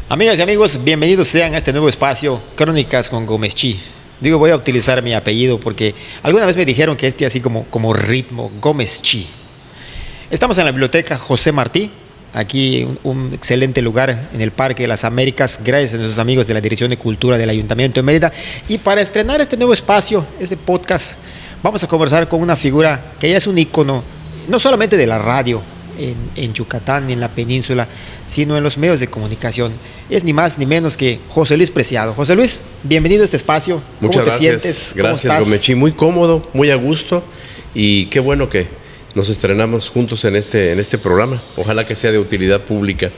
Amigas y amigos, bienvenidos sean a este nuevo espacio, Crónicas con Gómez Chi. Digo, voy a utilizar mi apellido porque alguna vez me dijeron que así como ritmo, Gómez Chi. Estamos en la biblioteca José Martí, aquí un excelente lugar en el Parque de las Américas, gracias a nuestros amigos de la Dirección de Cultura del Ayuntamiento de Mérida. Y para estrenar este nuevo espacio, este podcast, vamos a conversar con una figura que ya es un ícono, no solamente de la radio, en Yucatán, en la península, sino en los medios de comunicación. Es ni más ni menos que José Luis Preciado. José Luis, bienvenido a este espacio. Muchas ¿Cómo te gracias. sientes? Gracias, Gómez Chi. Muy cómodo, muy a gusto y qué bueno que nos estrenamos juntos en este programa. Ojalá que sea de utilidad pública.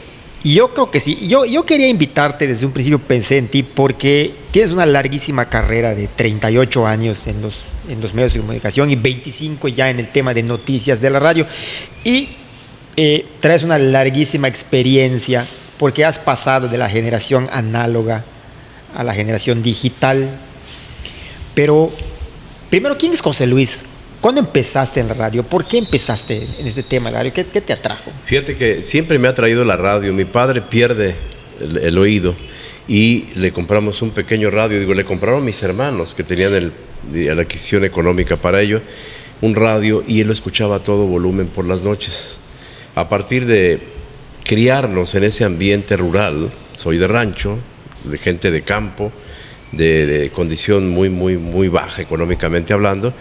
Y yo creo que sí. Yo quería invitarte, desde un principio pensé en ti porque tienes una larguísima carrera de 38 años en los medios de comunicación y 25 ya en el tema de noticias de la radio. Y traes una larguísima experiencia porque has pasado de la generación análoga a la generación digital. Pero primero, ¿quién es José Luis? ¿Cuándo empezaste en la radio? ¿Por qué empezaste en este tema de la radio? ¿Qué te atrajo? Fíjate que siempre me ha atraído la radio. Mi padre pierde el oído y le compramos un pequeño radio. Le compraron mis hermanos que tenían la adquisición económica para ello, un radio, y él lo escuchaba a todo volumen por las noches. A partir de criarnos en ese ambiente rural, soy de rancho, de gente de campo, de condición muy baja económicamente hablando,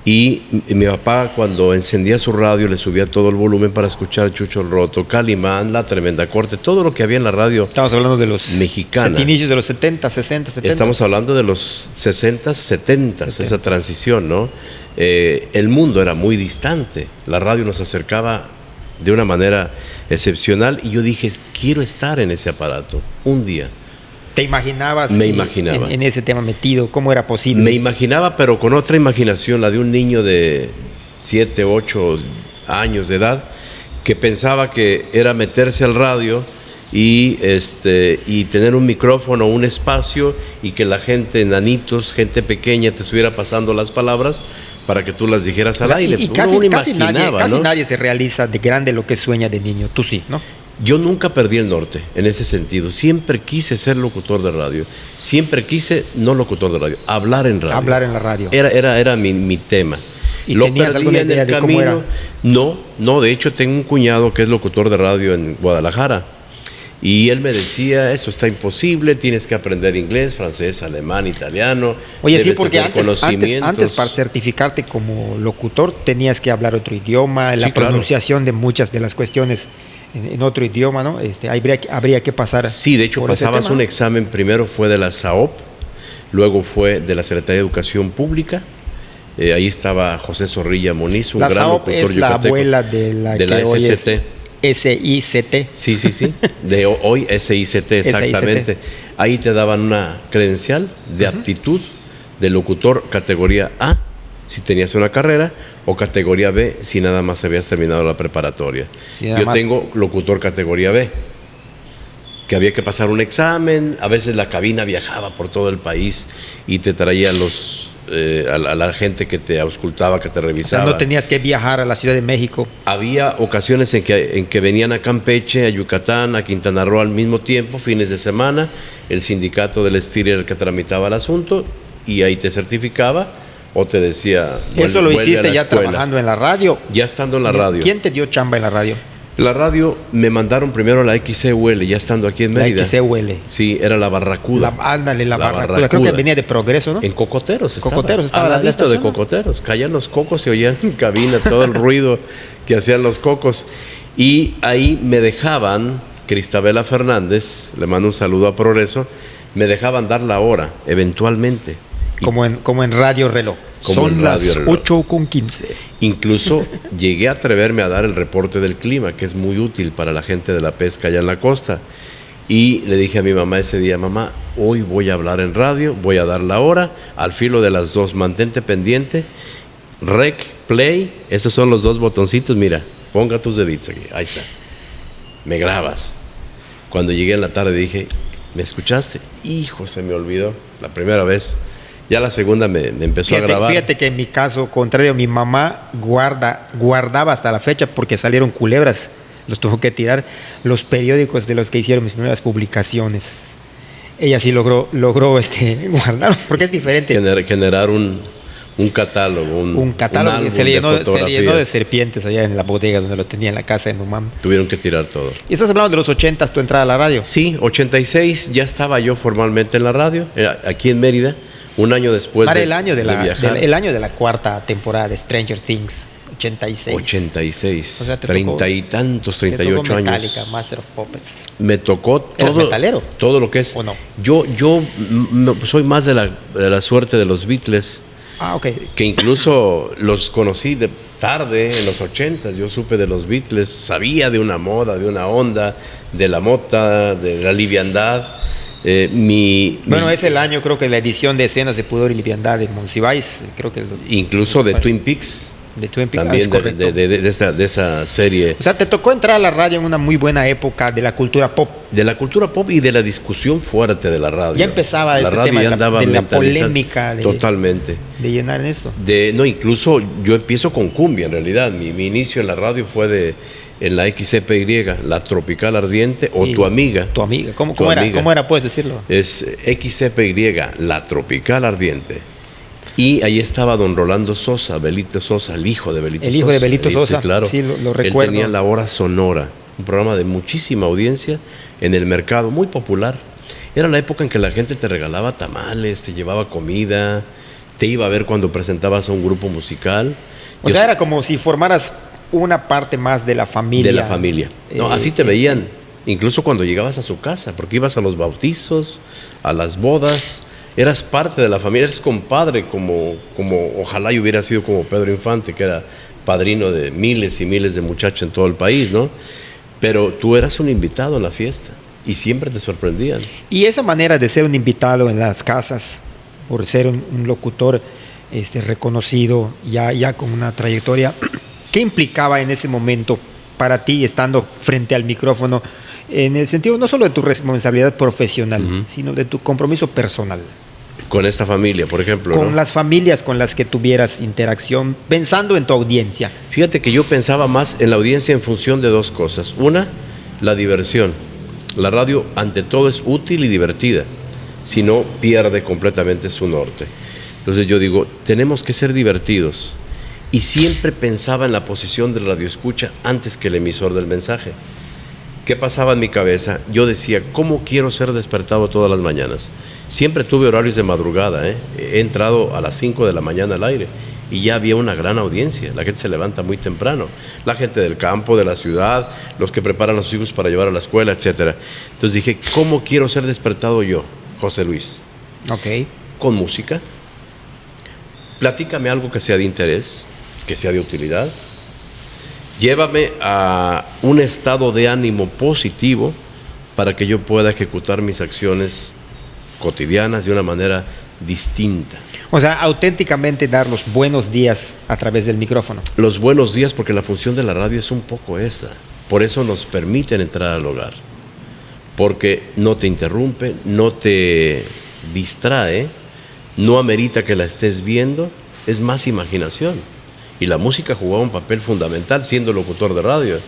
y mi papá, cuando encendía su radio, le subía todo el volumen para escuchar Chucho el Roto, Calimán, La Tremenda Corte, todo lo que había en la radio. Estamos hablando de los mexicana. Inicios de los 70, 60, 70. Estamos hablando de los 60, 70, esa transición, ¿no? El mundo era muy distante, la radio nos acercaba de una manera excepcional y yo dije, quiero estar en ese aparato un día. ¿Te imaginabas? Me imaginaba. En ese tema metido, ¿cómo era posible? Me imaginaba, pero con otra imaginación, la de un niño de 7, 8 años de edad, que pensaba que era meterse al radio y tener un micrófono, un espacio, y que la gente, nanitos, gente pequeña, te estuviera pasando las palabras para que tú las dijeras al aire. Y casi nadie se realiza de grande lo que sueña de niño. Tú sí, ¿no? Yo nunca perdí el norte en ese sentido. Siempre quise ser locutor de radio. Siempre quise, no locutor de radio, hablar en radio. Hablar en la radio. Era mi tema. ¿Y tenías alguna idea de cómo era? No, de hecho tengo un cuñado que es locutor de radio en Guadalajara. Y él me decía, esto está imposible, tienes que aprender inglés, francés, alemán, italiano. Oye, sí, porque antes para certificarte como locutor tenías que hablar otro idioma, la pronunciación de muchas de las cuestiones en otro idioma, ¿no? Habría que pasar. Sí, de hecho pasabas un examen, primero fue de la SAOP, luego fue de la Secretaría de Educación Pública. Ahí estaba José Zorrilla Moniz, un gran locutor yucateco. La SAOP es la abuela de la SCT. SICT. Sí, de hoy SICT, exactamente. SICT. Ahí te daban una credencial de aptitud de locutor categoría A, si tenías una carrera, o categoría B, si nada más habías terminado la preparatoria. Yo tengo locutor categoría B, que había que pasar un examen, a veces la cabina viajaba por todo el país y te traía a la gente que te auscultaba, que te revisaba. O sea, no tenías que viajar a la Ciudad de México. Había ocasiones en que venían a Campeche, a Yucatán, a Quintana Roo al mismo tiempo, fines de semana. El sindicato del Estiri era el que tramitaba el asunto y ahí te certificaba o te decía... ¿Eso lo hiciste ya trabajando en la radio? Ya estando en la radio. ¿Quién te dio chamba en la radio? La radio me mandaron primero a la XCUL, ya estando aquí en Mérida. La XCUL. Sí, era la Barracuda. Ándale, la Barracuda. Creo que venía de Progreso, ¿no? En Cocoteros estaba. Cocoteros estaba. Al ladito de Cocoteros. Caían los cocos, se oían en cabina todo el ruido que hacían los cocos. Y ahí me dejaban, Cristabela Fernández, le mando un saludo a Progreso, me dejaban dar la hora, eventualmente. Como en Radio Reloj. Son las 8:15. Incluso llegué a atreverme a dar el reporte del clima, que es muy útil para la gente de la pesca allá en la costa. Y le dije a mi mamá ese día, mamá, hoy voy a hablar en radio, voy a dar la hora, al filo de las 2, mantente pendiente, rec, play, esos son los 2 botoncitos, mira, ponga tus deditos aquí, ahí está, me grabas. Cuando llegué en la tarde dije, ¿me escuchaste? Hijo, se me olvidó, la primera vez. Ya la segunda me empezó a grabar. Fíjate que en mi caso contrario, mi mamá guardaba hasta la fecha porque salieron culebras los tuvo que tirar los periódicos de los que hicieron mis primeras publicaciones. Ella sí logró guardar, porque es diferente. Generar un catálogo, un catálogo que se le llenó de serpientes allá en la bodega donde lo tenía en la casa de Numam. Tuvieron que tirar todo. ¿Y estás hablando de los 80s, tu entrada a la radio? Sí, 86 ya estaba yo formalmente en la radio, aquí en Mérida, un año después el año de la cuarta temporada de Stranger Things, 86. 86, O sea, 30 y tantos, 38 años. Metallica, Master of Puppets. Me tocó ¿Eres metalero? Todo lo que es. ¿O no? Yo soy más de la suerte de los Beatles. Ah, ok. Que incluso los conocí tarde, en los 80s. Yo supe de los Beatles, sabía de una moda, de una onda, de la mota, de la liviandad. Es el año, creo que la edición de Escenas de Pudor y Liviandad de Monsiváis, creo que incluso de Twin Peaks. De Twin Peaks, también de esa serie. O sea, te tocó entrar a la radio en una muy buena época de la cultura pop. De la cultura pop y de la discusión fuerte de la radio. Ya empezaba este tema de la polémica. Totalmente. De llenar en esto. Incluso yo empiezo con cumbia en realidad. Mi inicio en la radio fue en la XCPY, la Tropical Ardiente o Tu Amiga. Tu Amiga. ¿Cómo era? ¿Puedes decirlo? Es XCPY, la Tropical Ardiente. Y ahí estaba don Rolando Sosa, Belito Sosa, el hijo de Belito Sosa. El hijo de Belito Sosa, sí, claro. Sí, lo recuerdo. Él tenía La Hora Sonora, un programa de muchísima audiencia en el mercado, muy popular. Era la época en que la gente te regalaba tamales, te llevaba comida, te iba a ver cuando presentabas a un grupo musical. O sea, era como si formaras una parte más de la familia. De la familia. No, así te veían, incluso cuando llegabas a su casa, porque ibas a los bautizos, a las bodas. Eras parte de la familia, eres compadre, como ojalá yo hubiera sido como Pedro Infante, que era padrino de miles y miles de muchachos en todo el país, ¿no? Pero tú eras un invitado en la fiesta y siempre te sorprendían. Y esa manera de ser un invitado en las casas, por ser un locutor reconocido, ya con una trayectoria, ¿qué implicaba en ese momento para ti estando frente al micrófono? En el sentido no solo de tu responsabilidad profesional, sino de tu compromiso personal. Con esta familia, por ejemplo. Con las familias con las que tuvieras interacción, pensando en tu audiencia. Fíjate que yo pensaba más en la audiencia en función de dos cosas. Una, la diversión. La radio, ante todo, es útil y divertida. Si no, pierde completamente su norte. Entonces yo digo, tenemos que ser divertidos. Y siempre pensaba en la posición del radioescucha antes que el emisor del mensaje. ¿Qué pasaba en mi cabeza? Yo decía, ¿cómo quiero ser despertado todas las mañanas? Siempre tuve horarios de madrugada, He entrado a las 5 de la mañana al aire y ya había una gran audiencia. La gente se levanta muy temprano. La gente del campo, de la ciudad, los que preparan a sus hijos para llevar a la escuela, etc. Entonces dije, ¿cómo quiero ser despertado yo, José Luis? Ok. Con música. Platícame algo que sea de interés, que sea de utilidad. Llévame a un estado de ánimo positivo para que yo pueda ejecutar mis acciones cotidianas de una manera distinta. O sea, auténticamente dar los buenos días a través del micrófono. Los buenos días, porque la función de la radio es un poco esa. Por eso nos permiten entrar al hogar. Porque no te interrumpe, no te distrae, no amerita que la estés viendo, es más imaginación. Y la música jugaba un papel fundamental siendo locutor de radio.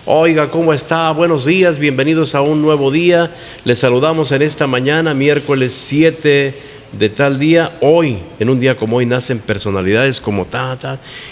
Oiga, ¿cómo está? Buenos días, bienvenidos a un nuevo día. Les saludamos en esta mañana, miércoles 7 de tal día. Hoy, en un día como hoy, nacen personalidades como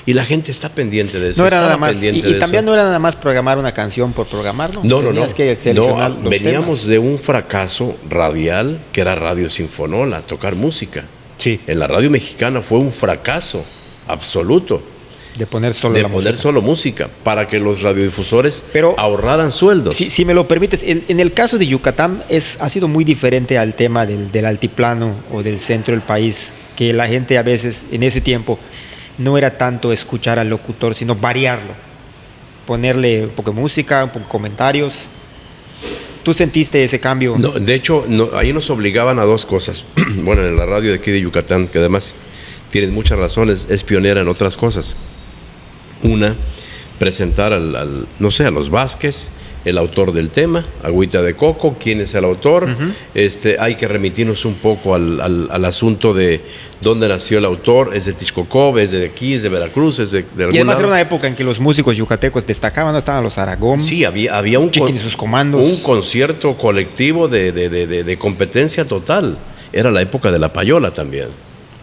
y la gente está pendiente de eso. No era nada más, y también no era nada más programar una canción por programar, ¿no? No. Que seleccionar los veníamos temas. de un fracaso radial, que era Radio Sinfonola, tocar música. Sí. En la radio mexicana fue un fracaso absoluto. De poner solo música para que los radiodifusores ahorraran sueldos. Si me lo permites, en el caso de Yucatán ha sido muy diferente al tema del altiplano o del centro del país, que la gente a veces en ese tiempo no era tanto escuchar al locutor, sino variarlo, ponerle un poco de música, un poco de comentarios. ¿Tú sentiste ese cambio? No, de hecho, ahí nos obligaban a dos cosas. Bueno, en la radio de aquí de Yucatán, que además tienes muchas razones, es pionera en otras cosas. Una, presentar no sé, a los Vázquez, el autor del tema, Agüita de Coco, quién es el autor. Hay que remitirnos un poco al asunto de dónde nació el autor. ¿Es de Texcoco, es de aquí, es de Veracruz, es de algún Y además lado? era una época en que los músicos yucatecos destacaban, ¿no? Estaban los Aragón. Sí, había un, Chiquín y sus comandos. un concierto colectivo de competencia total. Era la época de la payola también.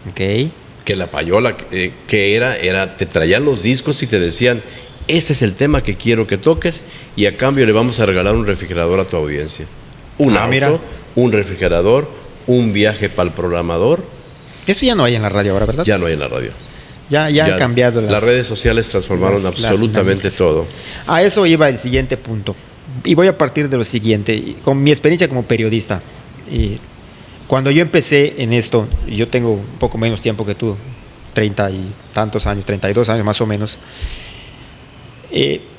Ok. Que la payola, que era, te traían los discos y te decían, este es el tema que quiero que toques y a cambio le vamos a regalar un refrigerador a tu audiencia. Un auto, mira. un refrigerador, un viaje para el programador. Eso ya no hay en la radio ahora, ¿verdad? Ya no hay en la radio. Ya han cambiado las redes sociales transformaron las absolutamente dinámicas. todo. A eso iba el siguiente punto. Y voy a partir de lo siguiente. Con mi experiencia como periodista, cuando yo empecé en esto, y yo tengo un poco menos tiempo que tú, 30 y tantos años, 32 años más o menos.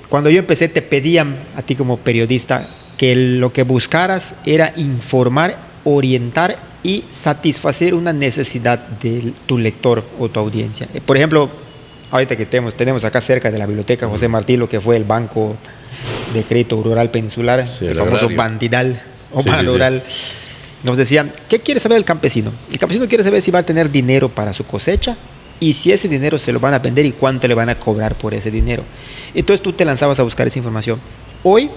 Cuando yo empecé te pedían a ti como periodista que lo que buscaras era informar, orientar y satisfacer una necesidad de tu lector o tu audiencia. Por ejemplo, ahorita que tenemos acá cerca de la biblioteca José Martí lo que fue el Banco de Crédito Rural Peninsular, Sí, el famoso agrario. Bandidal o Sí, Ban sí, sí. Rural. Nos decían, ¿qué quiere saber el campesino? El campesino quiere saber si va a tener dinero para su cosecha y si ese dinero se lo van a vender y cuánto le van a cobrar por ese dinero. Entonces tú te lanzabas a buscar esa información. Hoy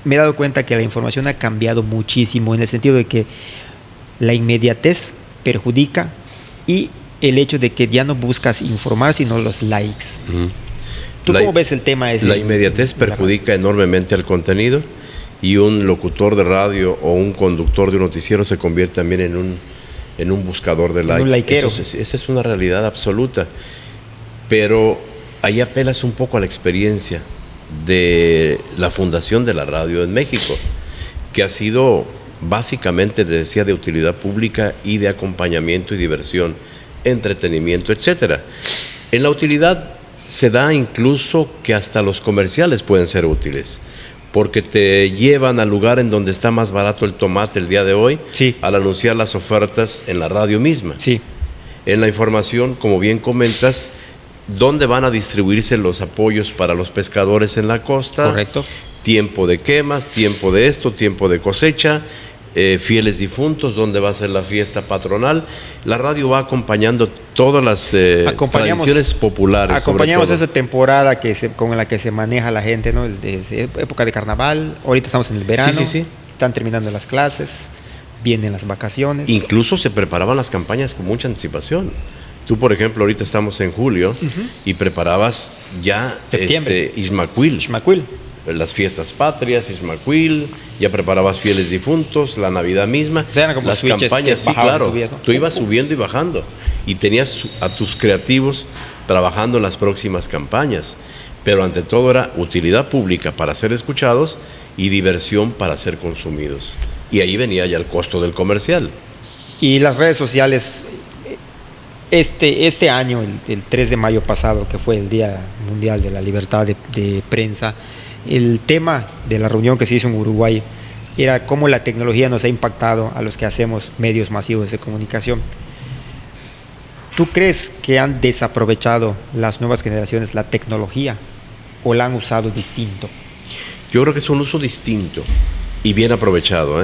me he dado cuenta que la información ha cambiado muchísimo en el sentido de que la inmediatez perjudica y el hecho de que ya no buscas informar sino los likes. Ujú. ¿Tú cómo ves el tema ese? La inmediatez perjudica enormemente al contenido y un locutor de radio o un conductor de un noticiero se convierte también en un buscador de likes. un likeero. Esa es una realidad absoluta. Pero ahí apelas un poco a la experiencia de la fundación de la radio en México, que ha sido básicamente, te decía, de utilidad pública y de acompañamiento y diversión, entretenimiento, etcétera. En la utilidad se da incluso que hasta los comerciales pueden ser útiles, porque te llevan al lugar en donde está más barato el tomate el día de hoy, Sí. al anunciar las ofertas en la radio misma. Sí, En la información, como bien comentas, dónde van a distribuirse los apoyos para los pescadores en la costa, correcto. tiempo de quemas, tiempo de esto, tiempo de cosecha, fieles difuntos, dónde va a ser la fiesta patronal. La radio va acompañando todas las tradiciones populares. Acompañamos sobre todo. esa temporada con la que se maneja la gente, ¿no? Época de carnaval, ahorita estamos en el verano, Sí, sí, sí. están terminando las clases, vienen las vacaciones. Incluso se preparaban las campañas con mucha anticipación. Tú, por ejemplo, ahorita estamos en julio y preparabas ya Septiembre. Ismaquil, Xmacuil. las fiestas patrias, Ismaquil, ya preparabas fieles difuntos, la Navidad misma, O sea, eran como las switches campañas, que sí, bajabas y claro. subías, ¿no? Tú ibas subiendo y bajando y tenías a tus creativos trabajando en las próximas campañas. Pero ante todo era utilidad pública para ser escuchados y diversión para ser consumidos. Y ahí venía ya el costo del comercial. Y las redes sociales, este año, el 3 de mayo pasado, que fue el Día Mundial de la Libertad de Prensa, el tema de la reunión que se hizo en Uruguay era cómo la tecnología nos ha impactado a los que hacemos medios masivos de comunicación. ¿Tú crees que han desaprovechado las nuevas generaciones la tecnología o la han usado distinto? Yo creo que es un uso distinto y bien aprovechado,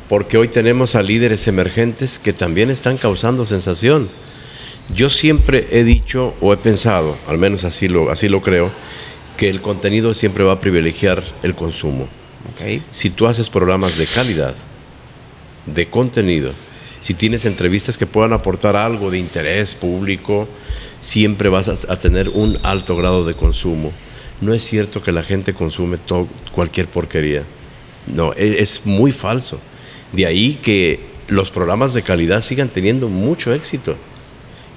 porque hoy tenemos a líderes emergentes que también están causando sensación. Yo siempre he dicho o he pensado, al menos así lo creo, que el contenido siempre va a privilegiar el consumo. Okay. Si tú haces programas de calidad, de contenido, si tienes entrevistas que puedan aportar algo de interés público, siempre vas a tener un alto grado de consumo. No es cierto que la gente consume cualquier porquería. No, es muy falso. De ahí que los programas de calidad sigan teniendo mucho éxito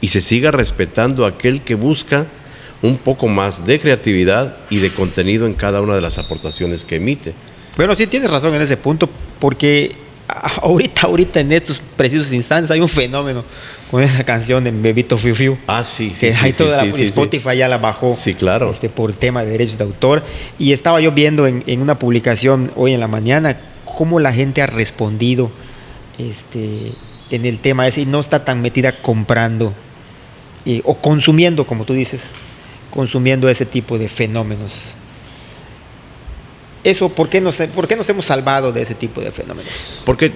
y se siga respetando a aquel que busca un poco más de creatividad y de contenido en cada una de las aportaciones que emite. Bueno, sí tienes razón en ese punto, porque ahorita en estos precisos instantes hay un fenómeno con esa canción de Bebito Fiu Fiu. Ah, sí, sí, Que sí, hay toda sí, sí, Spotify ya la bajó. Sí, claro. Por el tema de derechos de autor. Y estaba yo viendo en una publicación hoy en la mañana cómo la gente ha respondido en el tema ese y no está tan metida comprando o consumiendo, como tú dices, consumiendo ese tipo de fenómenos. Eso, ¿por qué nos hemos salvado de ese tipo de fenómenos? Porque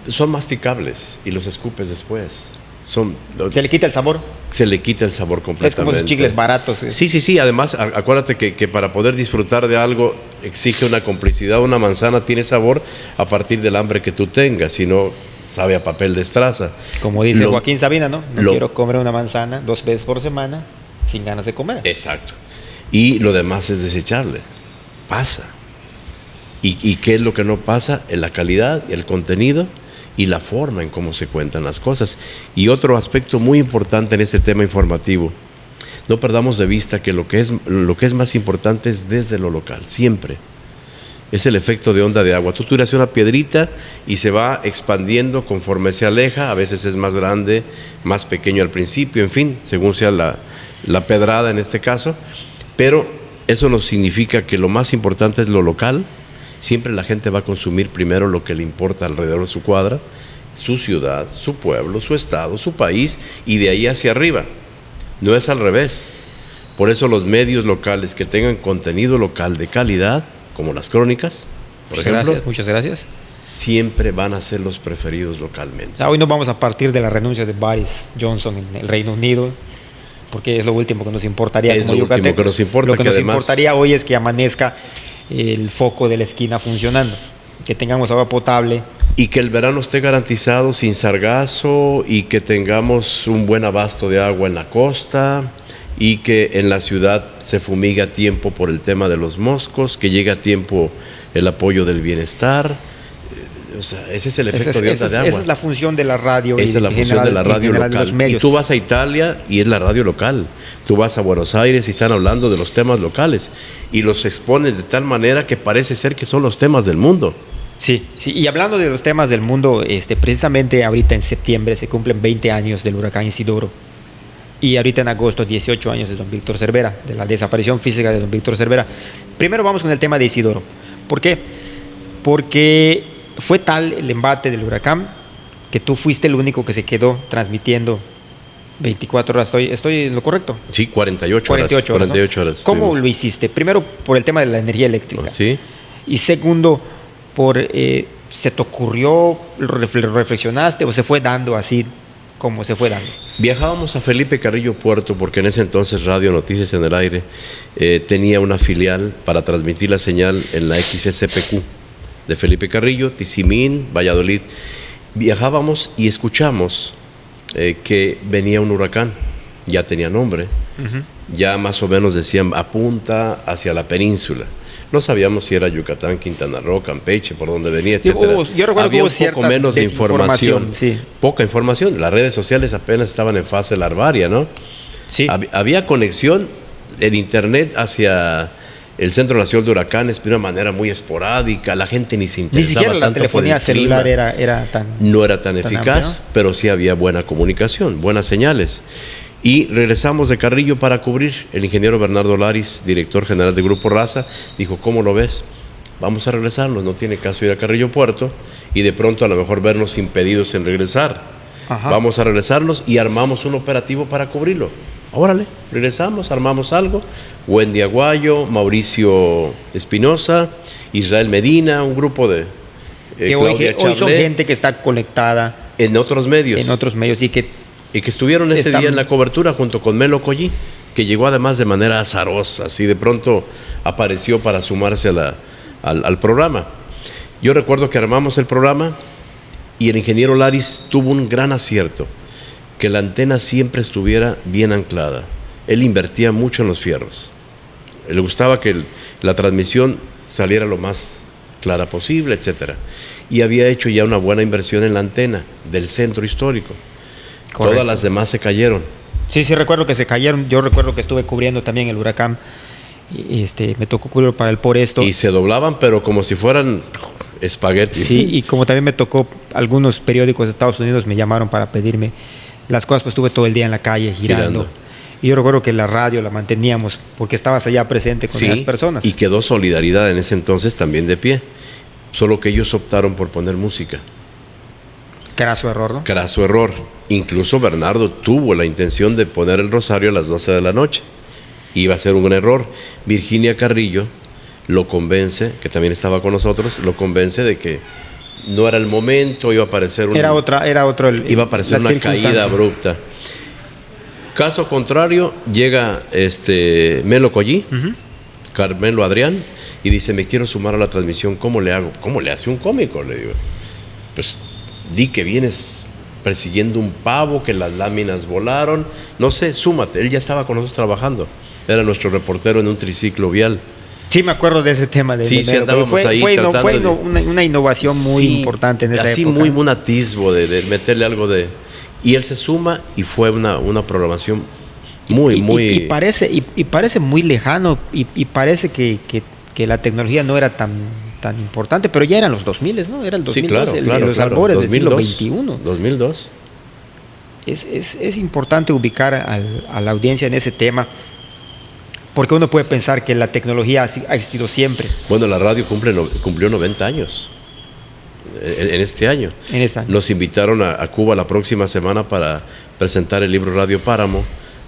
son masticables y los escupes después. ¿Se le quita el sabor? Se le quita el sabor completamente. Es como esos chicles baratos. Sí. Además, acuérdate que para poder disfrutar de algo exige una complicidad. Una manzana tiene sabor a partir del hambre que tú tengas, si no sabe a papel de estraza. Como dice Joaquín Sabina, ¿no? No quiero comer una manzana 2 veces por semana sin ganas de comer. Exacto. Y lo demás es desechable. Pasa. ¿Y qué es lo que no pasa? En la calidad, el contenido y la forma en cómo se cuentan las cosas. Y otro aspecto muy importante en este tema informativo, no perdamos de vista que lo que es más importante es desde lo local, siempre. Es el efecto de onda de agua. Tú tiras una piedrita y se va expandiendo conforme se aleja, a veces es más grande, más pequeño al principio, en fin, según sea la pedrada en este caso, pero eso no significa que lo más importante es lo local. Siempre la gente va a consumir primero lo que le importa alrededor de su cuadra, su ciudad, su pueblo, su estado, su país, y de ahí hacia arriba. No es al revés. Por eso los medios locales que tengan contenido local de calidad, como las crónicas, por ejemplo, muchas gracias. Siempre van a ser los preferidos localmente. O sea, hoy no vamos a partir de la renuncia de Boris Johnson en el Reino Unido, porque es lo último que nos importaría. Es como lo último que nos importa. Lo que nos importaría hoy es que amanezca el foco de la esquina funcionando, que tengamos agua potable. Y que el verano esté garantizado sin sargazo, y que tengamos un buen abasto de agua en la costa, y que en la ciudad se fumigue a tiempo por el tema de los moscos, que llegue a tiempo el apoyo del bienestar. O sea, ese es el efecto de onda de agua. Esa es la función de la radio. Esa es la función de la radio local. Y tú vas a Italia y es la radio local. Tú vas a Buenos Aires y están hablando de los temas locales. Y los exponen de tal manera que parece ser que son los temas del mundo. Sí. Y hablando de los temas del mundo, precisamente ahorita en septiembre se cumplen 20 años del huracán Isidoro. Y ahorita en agosto, 18 años de don Víctor Cervera, de la desaparición física de don Víctor Cervera. Primero vamos con el tema de Isidoro. ¿Por qué? Porque fue tal el embate del huracán que tú fuiste el único que se quedó transmitiendo 24 horas. ¿Estoy en lo correcto? Sí, 48 horas. ¿Cómo lo hiciste? Primero, por el tema de la energía eléctrica. Sí. Y segundo, ¿se te ocurrió, reflexionaste o se fue dando así como se fue dando? Viajábamos a Felipe Carrillo Puerto, porque en ese entonces Radio Noticias en el Aire tenía una filial para transmitir la señal en la XSPQ de Felipe Carrillo, Tizimín, Valladolid. Viajábamos y escuchamos que venía un huracán, ya tenía nombre, ya más o menos decían apunta hacia la península. No sabíamos si era Yucatán, Quintana Roo, Campeche, por dónde venía, etcétera. Yo recuerdo había que hubo un poco menos de información, sí. Poca información. Las redes sociales apenas estaban en fase larvaria, ¿no? Sí. Había conexión en internet hacia el Centro Nacional de Huracanes de una manera muy esporádica. La gente ni se interesaba. Ni siquiera la tanto telefonía celular no era tan eficaz, amplia. pero sí había buena comunicación, buenas señales. Y regresamos de Carrillo para cubrir. El ingeniero Bernardo Laris, director general del Grupo Raza, dijo, ¿cómo lo ves? Vamos a regresarnos, no tiene caso ir a Carrillo Puerto y de pronto a lo mejor vernos impedidos en regresar. Ajá. Vamos a regresarnos y armamos un operativo para cubrirlo. Órale, regresamos, armamos algo. Wendy Aguayo, Mauricio Espinosa, Israel Medina, un grupo de Claudia Chablé. Hoy son gente que está conectada en otros medios. Y que estuvieron ese día en la cobertura junto con Melo Collí, que llegó además de manera azarosa, así de pronto apareció para sumarse al programa. Yo recuerdo que armamos el programa y el ingeniero Laris tuvo un gran acierto, que la antena siempre estuviera bien anclada. Él invertía mucho en los fierros. Le gustaba que la transmisión saliera lo más clara posible, etc. Y había hecho ya una buena inversión en la antena del centro histórico. Correcto. Todas las demás se cayeron. Sí, recuerdo que se cayeron. Yo recuerdo que estuve cubriendo también el huracán. Me tocó cubrir para el Por Esto. Y se doblaban, pero como si fueran espaguetis. Sí, y como también me tocó, algunos periódicos de Estados Unidos me llamaron para pedirme las cosas, pues estuve todo el día en la calle girando. Y yo recuerdo que la radio la manteníamos porque estabas allá presente con las personas. Y quedó Solidaridad en ese entonces también de pie. Solo que ellos optaron por poner música. Craso error, ¿no? Craso error. Incluso Bernardo tuvo la intención de poner el rosario a las 12 de la noche. Iba a ser un error. Virginia Carrillo lo convence, que también estaba con nosotros, lo convence de que no era el momento, iba a aparecer iba a aparecer una caída abrupta. Caso contrario, llega Melo Collí, Carmelo Adrián, y dice, me quiero sumar a la transmisión, ¿cómo le hago? ¿Cómo le hace un cómico? Le digo, pues di que vienes persiguiendo un pavo, que las láminas volaron, no sé, súmate. Él ya estaba con nosotros trabajando, era nuestro reportero en un triciclo vial. Sí, me acuerdo de ese tema de sí, andábamos ahí fue una innovación muy importante en esa época. Así muy un atisbo de meterle algo de... Y él se suma y fue una programación muy... Y parece muy lejano y parece que la tecnología no era tan importante, pero ya eran los 2000, ¿no? Era el 2002, sí, los albores del siglo XXI. 2002. Es importante ubicar a la audiencia en ese tema, porque uno puede pensar que la tecnología ha existido siempre. Bueno, la radio cumplió 90 años en este año. Nos invitaron a Cuba la próxima semana para presentar el libro Radio Páramo.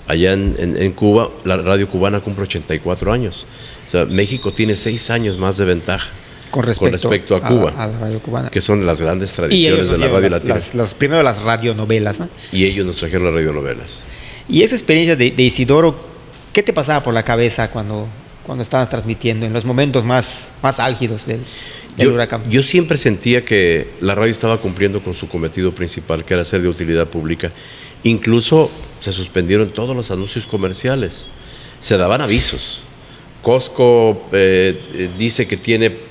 Allá en Cuba, la radio cubana cumple 84 años. O sea, México tiene 6 años más de ventaja con respecto a Cuba, a la radio cubana, que son las grandes tradiciones de la radio latina. Primero las radionovelas, ¿no? Y ellos nos trajeron las radionovelas. Y esa experiencia de Isidoro, ¿qué te pasaba por la cabeza cuando estabas transmitiendo en los momentos más álgidos del huracán? Yo siempre sentía que la radio estaba cumpliendo con su cometido principal, que era ser de utilidad pública. Incluso se suspendieron todos los anuncios comerciales, se daban avisos. Costco dice que tiene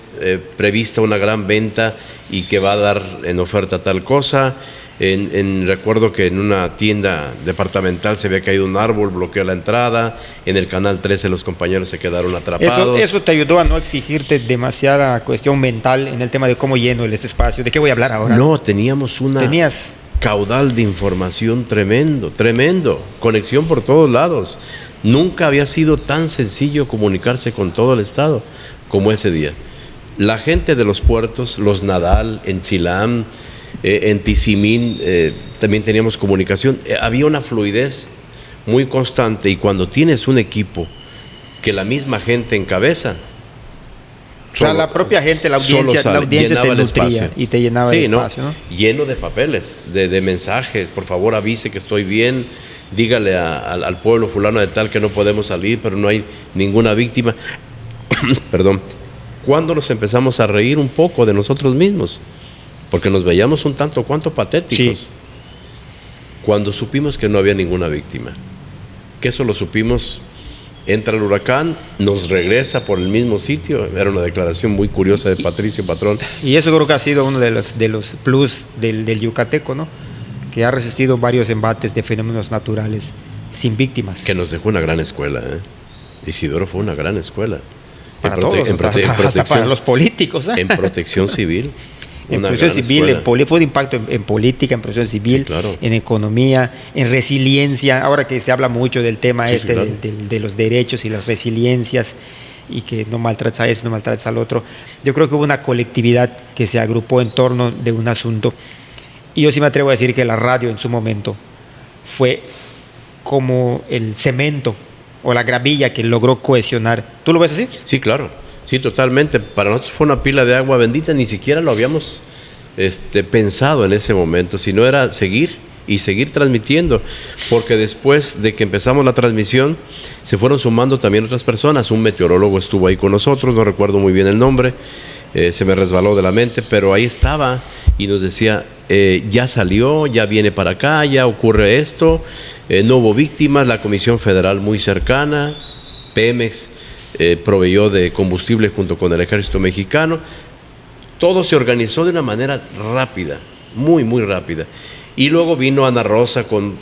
prevista una gran venta y que va a dar en oferta tal cosa. Recuerdo que en una tienda departamental se había caído un árbol, bloqueó la entrada. En el canal 13 los compañeros se quedaron atrapados. Eso te ayudó a no exigirte demasiada cuestión mental en el tema de cómo lleno el espacio. ¿De qué voy a hablar ahora? No, teníamos caudal de información tremendo. Conexión por todos lados. Nunca había sido tan sencillo comunicarse con todo el estado como ese día. La gente de los puertos, los Nadal, en Chilam, en Tizimín, también teníamos comunicación. Había una fluidez muy constante, y cuando tienes un equipo que la misma gente encabeza, o sea, la propia gente, la audiencia te nutría y te llenaba el espacio, ¿no? Lleno de papeles, de mensajes. Por favor, avise que estoy bien. Dígale al pueblo fulano de tal que no podemos salir, pero no hay ninguna víctima. Perdón. ¿Cuándo nos empezamos a reír un poco de nosotros mismos? Porque nos veíamos un tanto cuanto patéticos. Sí. Cuando supimos que no había ninguna víctima. Que eso lo supimos, entra el huracán, nos regresa por el mismo sitio. Era una declaración muy curiosa de Patricio Patrón. Y eso creo que ha sido uno de los plus del yucateco, ¿no? Que ha resistido varios embates de fenómenos naturales sin víctimas. Que nos dejó una gran escuela, ¿eh? Isidoro fue una gran escuela. Para todos, hasta para los políticos, ¿eh? En protección civil. En protección civil, fue de impacto en política, en protección civil, sí, claro, en economía, en resiliencia. Ahora que se habla mucho del tema claro, de los derechos y las resiliencias, y que no maltrates a eso, no maltrates al otro. Yo creo que hubo una colectividad que se agrupó en torno de un asunto. Y yo sí me atrevo a decir que la radio en su momento fue como el cemento o la gravilla que logró cohesionar. ¿Tú lo ves así? Sí, claro. Sí, totalmente. Para nosotros fue una pila de agua bendita. Ni siquiera lo habíamos pensado en ese momento. Sino era seguir transmitiendo. Porque después de que empezamos la transmisión, se fueron sumando también otras personas. Un meteorólogo estuvo ahí con nosotros. No recuerdo muy bien el nombre. Se me resbaló de la mente. Pero ahí estaba y nos decía, ya salió, ya viene para acá, ya ocurre esto. No hubo víctimas, la Comisión Federal muy cercana, Pemex proveyó de combustible junto con el Ejército Mexicano. Todo se organizó de una manera rápida, muy, muy rápida. Y luego vino Ana Rosa con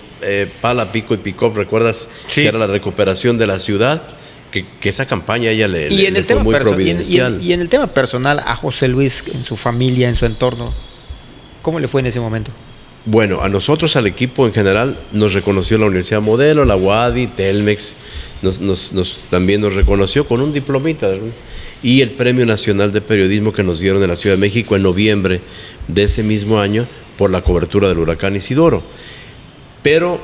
pala, pico y pick-up, ¿recuerdas? Sí. Que era la recuperación de la ciudad, que esa campaña ella le fue muy providencial. Y en el tema personal, a José Luis, en su familia, en su entorno, ¿cómo le fue en ese momento? Bueno, a nosotros, al equipo en general, nos reconoció la Universidad Modelo, la UADY, Telmex, también nos reconoció con un diplomita, ¿no? Y el Premio Nacional de Periodismo que nos dieron en la Ciudad de México en noviembre de ese mismo año por la cobertura del huracán Isidoro. Pero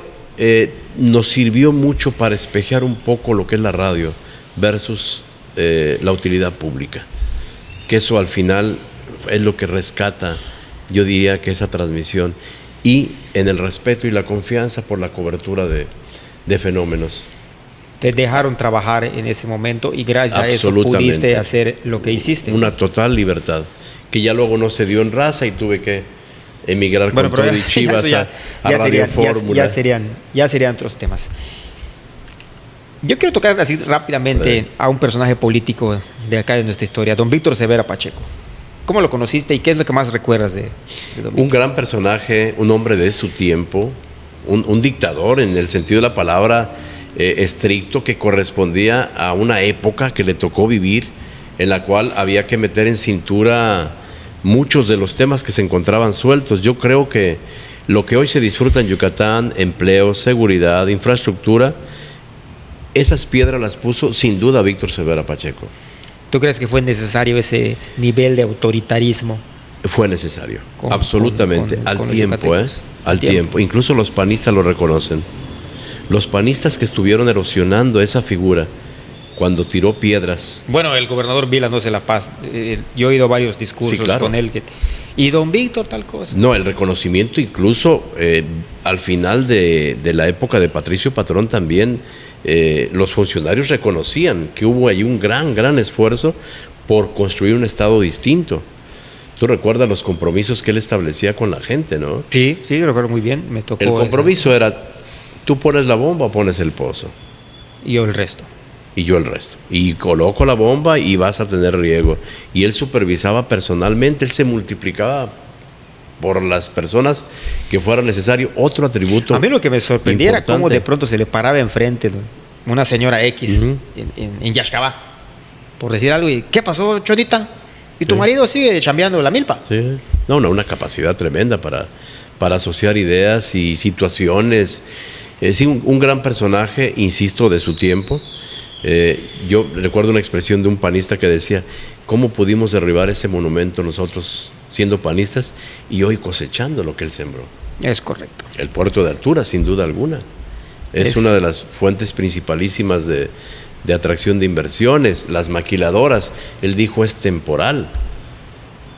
nos sirvió mucho para espejear un poco lo que es la radio versus la utilidad pública. Que eso al final es lo que rescata, yo diría que esa transmisión, y en el respeto y la confianza por la cobertura de fenómenos. Te dejaron trabajar en ese momento y gracias a eso pudiste hacer lo que hiciste. Una total libertad, que ya luego no se dio en raza y tuve que emigrar con todo y Chivas a Radio Fórmula. Ya serían otros temas. Yo quiero tocar así rápidamente a un personaje político de acá de nuestra historia, don Víctor Severa Pacheco. ¿Cómo lo conociste y qué es lo que más recuerdas de don Víctor? Un gran personaje, un hombre de su tiempo, un dictador en el sentido de la palabra estricto, que correspondía a una época que le tocó vivir, en la cual había que meter en cintura muchos de los temas que se encontraban sueltos. Yo creo que lo que hoy se disfruta en Yucatán, empleo, seguridad, infraestructura, esas piedras las puso sin duda Víctor Severa Pacheco. ¿Tú crees que fue necesario ese nivel de autoritarismo? Fue necesario, absolutamente, al tiempo, al tiempo. Incluso los panistas lo reconocen. Los panistas que estuvieron erosionando esa figura cuando tiró piedras. Bueno, el gobernador Vila no se la pasa. Yo he oído varios discursos con él. Y don Víctor tal cosa. No, el reconocimiento incluso al final de la época de Patricio Patrón también, los funcionarios reconocían que hubo ahí un gran esfuerzo por construir un estado distinto. Tú recuerdas los compromisos que él establecía con la gente, ¿no? Sí, recuerdo muy bien. Me tocó. El compromiso era, tú pones la bomba, pones el pozo. Y yo el resto. Y coloco la bomba y vas a tener riego. Y él supervisaba personalmente, él se multiplicaba por las personas que fuera necesario. Otro atributo. A mí lo que me sorprendía era cómo de pronto se le paraba enfrente una señora X en Yaxcabá, por decir algo. ¿Y qué pasó, Chonita? ¿Y tu marido sigue chambeando la milpa? Sí. No, una capacidad tremenda para asociar ideas y situaciones. Sí, un gran personaje, insisto, de su tiempo. Yo recuerdo una expresión de un panista que decía: ¿cómo pudimos derribar ese monumento nosotros siendo panistas y hoy cosechando lo que él sembró? Es correcto. El puerto de altura, sin duda alguna. Es una de las fuentes principalísimas de atracción de inversiones. Las maquiladoras, él dijo, es temporal.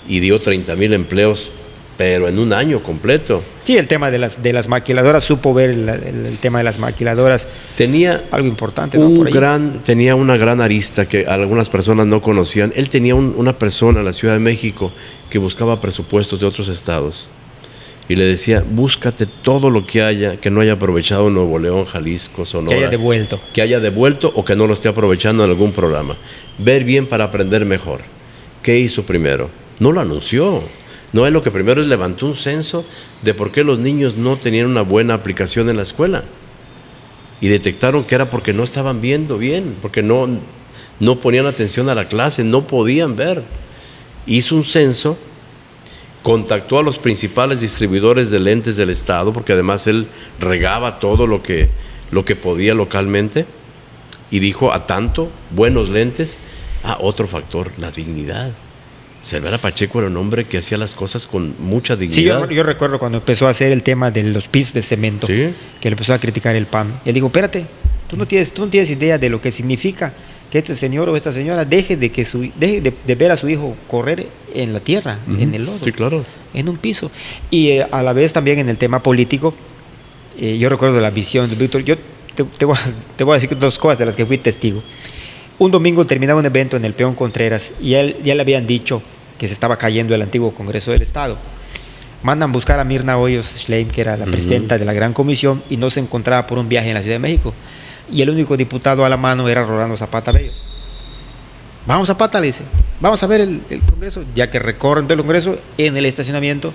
Y dio 30,000 empleos, pero en un año completo. Sí, el tema de las maquiladoras, supo ver el tema de las maquiladoras. Tenía algo importante, ¿no? Tenía una gran arista que algunas personas no conocían. Él tenía una persona en la Ciudad de México que buscaba presupuestos de otros estados. Y le decía, búscate todo lo que haya, que no haya aprovechado Nuevo León, Jalisco, Sonora. Que haya devuelto. Que haya devuelto o que no lo esté aprovechando en algún programa. Ver bien para aprender mejor. ¿Qué hizo primero? No lo anunció. No, es lo que primero es levantó un censo de por qué los niños no tenían una buena aplicación en la escuela. Y detectaron que era porque no estaban viendo bien, porque no ponían atención a la clase, no podían ver. Hizo un censo, contactó a los principales distribuidores de lentes del estado, porque además él regaba todo lo que podía localmente, y dijo a tanto, buenos lentes. Otro factor, la dignidad. Severa Pacheco era un hombre que hacía las cosas con mucha dignidad. Sí, yo recuerdo cuando empezó a hacer el tema de los pisos de cemento, ¿sí? Que le empezó a criticar el PAN. Él dijo, espérate, tú no tienes idea de lo que significa que este señor o esta señora deje de ver a su hijo correr en la tierra, en el lodo, sí, claro, en un piso. Y a la vez también en el tema político, yo recuerdo la visión de Víctor. Yo te voy a decir dos cosas de las que fui testigo. Un domingo terminaba un evento en el Peón Contreras y ya le habían dicho que se estaba cayendo el antiguo Congreso del Estado. Mandan buscar a Mirna Hoyos Schleim, que era la presidenta de la Gran Comisión, y no se encontraba por un viaje en la Ciudad de México. Y el único diputado a la mano era Rolando Zapata Bello. Vamos, Zapata, le dice, vamos a ver el Congreso. Ya que recorren todo el Congreso, en el estacionamiento,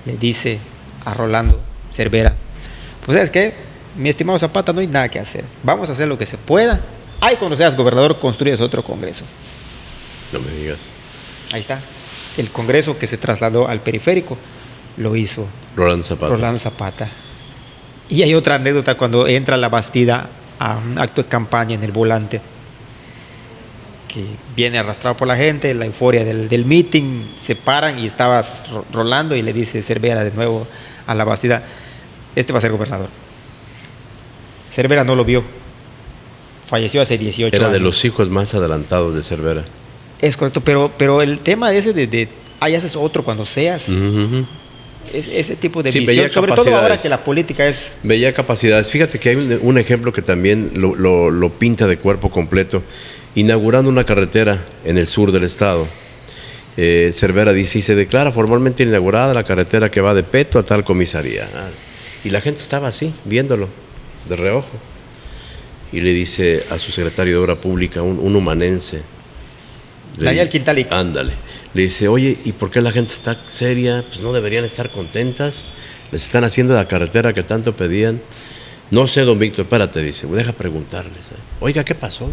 le dice a Rolando Cervera, pues ¿sabes qué? Mi estimado Zapata, no hay nada que hacer. Vamos a hacer lo que se pueda. Ahí cuando seas gobernador construyes otro Congreso. No me digas. Ahí está. El Congreso que se trasladó al periférico lo hizo Rolando Zapata. Y hay otra anécdota cuando entra la Bastida a un acto de campaña en el Volante, que viene arrastrado por la gente, la euforia del meeting, se paran y estaba Rolando y le dice Cervera de nuevo a la Bastida, este va a ser gobernador. Cervera no lo vio. Falleció hace 18 años. Era de los hijos más adelantados de Cervera. Es correcto, pero el tema ese ya haces otro cuando seas. Ese tipo de visión, sobre todo ahora que la política es... Veía capacidades. Fíjate que hay un ejemplo que también lo pinta de cuerpo completo. Inaugurando una carretera en el sur del estado, Cervera dice, y se declara formalmente inaugurada la carretera que va de Peto a tal comisaría. Y la gente estaba así, viéndolo, de reojo. Y le dice a su secretario de Obra Pública, un humanense, Daniel Quintalic. Ándale. Le dice, oye, ¿y por qué la gente está seria? Pues no deberían estar contentas. Les están haciendo la carretera que tanto pedían. No sé, don Víctor, espérate, dice, deja preguntarles. Oiga, ¿qué pasó?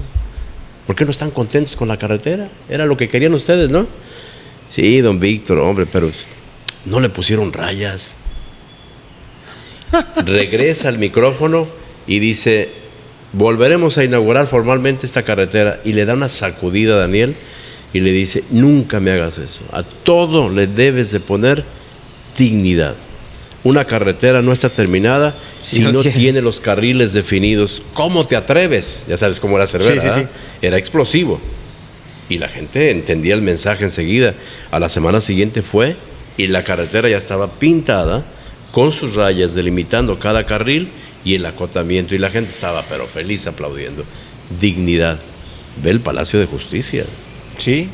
¿Por qué no están contentos con la carretera? Era lo que querían ustedes, ¿no? Sí, don Víctor, hombre, pero no le pusieron rayas. Regresa al micrófono y dice, volveremos a inaugurar formalmente esta carretera. Y le da una sacudida a Daniel y le dice, nunca me hagas eso. A todo le debes de poner dignidad. Una carretera no está terminada si no tiene los carriles definidos. ¿Cómo te atreves? Ya sabes cómo era Cervera, sí. Era explosivo. Y la gente entendía el mensaje enseguida. A la semana siguiente fue y la carretera ya estaba pintada con sus rayas delimitando cada carril y el acotamiento. Y la gente estaba pero feliz aplaudiendo. Dignidad. Ve el Palacio de Justicia. Sí,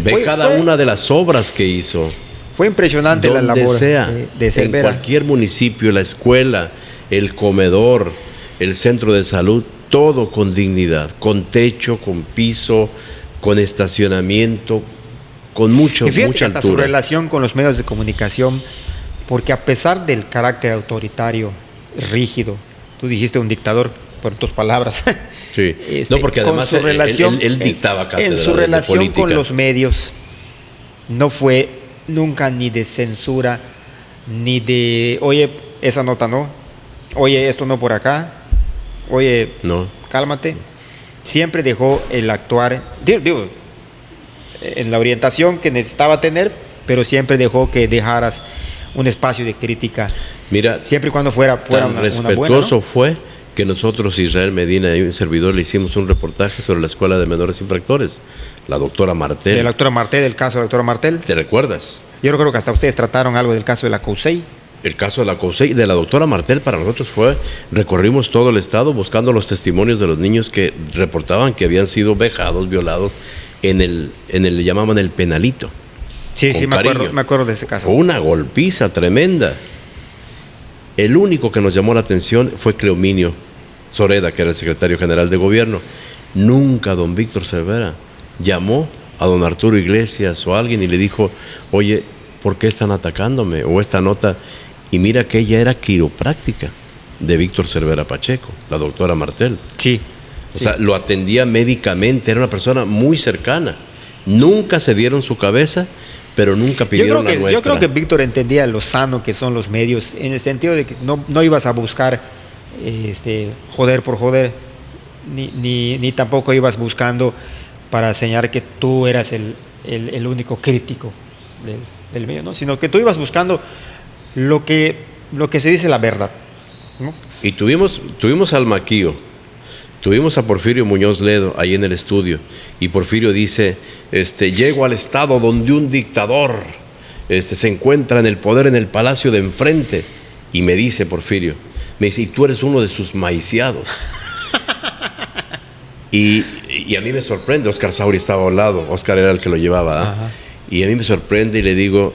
Ve cada una de las obras que hizo. Fue impresionante la labor de Cervera. En cualquier municipio, la escuela, el comedor, el centro de salud, todo con dignidad, con techo, con piso, con estacionamiento, con mucha altura. Hasta su relación con los medios de comunicación, porque a pesar del carácter autoritario, rígido, tú dijiste un dictador, por tus palabras. Sí. No, porque además su relación, él dictaba cátedra en su relación política. Con los medios no fue nunca ni de censura, ni de, oye, esa nota no, oye, esto no por acá, oye, no, cálmate. Siempre dejó el actuar, digo, en la orientación que necesitaba tener, pero siempre dejó que dejaras un espacio de crítica. Mira, siempre y cuando fuera tan una respetuoso buena, ¿no? Fue que nosotros, Israel Medina y un servidor, le hicimos un reportaje sobre la Escuela de Menores Infractores, la doctora Martel. De la doctora Martel, el caso de la doctora Martel. ¿Te recuerdas? Yo creo que hasta ustedes trataron algo del caso de la COUSEI. El caso de la COUSEI, de la doctora Martel, para nosotros recorrimos todo el estado buscando los testimonios de los niños que reportaban que habían sido vejados, violados, le llamaban el penalito. Sí, me acuerdo de ese caso. Fue una golpiza tremenda. El único que nos llamó la atención fue Cleominio Zoreda, que era el secretario general de gobierno. Nunca don Víctor Cervera llamó a don Arturo Iglesias o a alguien y le dijo, oye, ¿por qué están atacándome? O esta nota. Y mira que ella era quiropráctica de Víctor Cervera Pacheco, la doctora Martel. Sí. O sea, lo atendía médicamente, era una persona muy cercana. Nunca se dieron su cabeza, pero nunca pidieron la nuestra. Yo creo que Víctor entendía lo sano que son los medios, en el sentido de que no ibas a buscar joder por joder, ni tampoco ibas buscando para enseñar que tú eras el único crítico del medio, ¿no? Sino que tú ibas buscando lo que se dice la verdad, ¿no? Y tuvimos al Maquío, tuvimos a Porfirio Muñoz Ledo ahí en el estudio, y Porfirio dice, llego al estado donde un dictador se encuentra en el poder en el palacio de enfrente, y me dice Porfirio, me dice, y tú eres uno de sus maiciados. y a mí me sorprende, Óscar Sauri estaba al lado, Óscar era el que lo llevaba, y a mí me sorprende y le digo,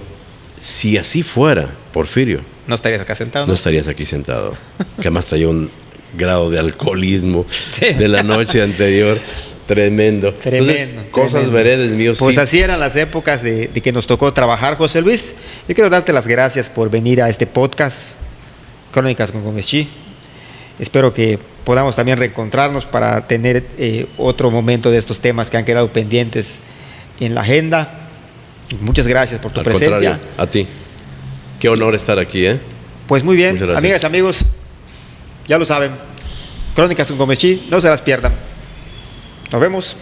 si así fuera, Porfirio, no estarías acá sentado. No estarías aquí sentado, que además traía un grado de alcoholismo de la noche anterior. Tremendo. Entonces, cosas veredes míos. Pues así eran las épocas de que nos tocó trabajar, José Luis. Yo quiero darte las gracias por venir a este podcast, Crónicas con Gómez Chi. Espero que podamos también reencontrarnos para tener otro momento de estos temas que han quedado pendientes en la agenda. Muchas gracias por tu presencia. A ti. Qué honor estar aquí, ¿eh? Pues muy bien, amigas, amigos, ya lo saben. Crónicas con Gómez Chi, no se las pierdan. Nos vemos.